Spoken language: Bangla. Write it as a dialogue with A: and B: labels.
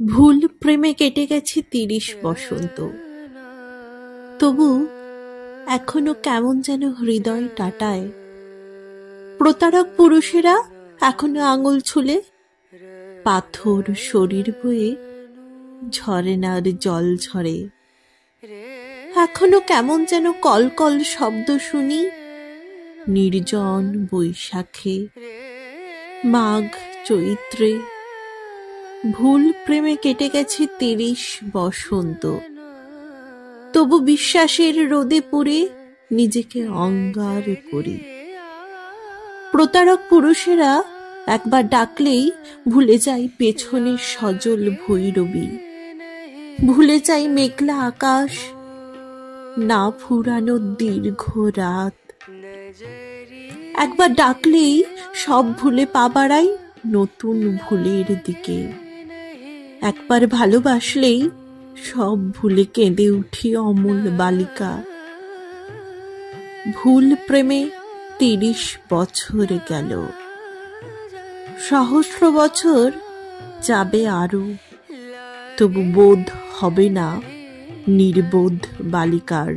A: ভুল প্রেমে কেটে গেছে ৩০ বসন্ত, তবু এখনো কেমন যেন হৃদয় টাটায়। প্রতারক পুরুষেরা এখনো আঙুল ছুলে, পাথর শরীর বয়ে ঝরেনার জল ঝরে। এখনো কেমন যেন কলকল শব্দ শুনি, নির্জন বৈশাখে, মাঘ চৈত্রে। ভুল প্রেমে কেটে গেছে ৩০ বসন্ত, তবু বিশ্বাসের রোদে পুড়ে নিজেকে অঙ্গার করি। প্রতারক পুরুষেরা একবার ডাকলেই ভুলে যাই পেছনের সজল ভৈরবী, ভুলে যাই মেঘলা আকাশ, না ফুরানো দীর্ঘ রাত। একবার ডাকলেই সব ভুলে পা বাড়াই নতুন ভুলের দিকে। একবার ভালোবাসলেই সব ভুলে কেঁদে উঠি অমূল বালিকা। ভুল প্রেমে ৩০ বছর গেল, সহস্র বছর যাবে আরো, তবু বোধ হবে না নির্বোধ বালিকার।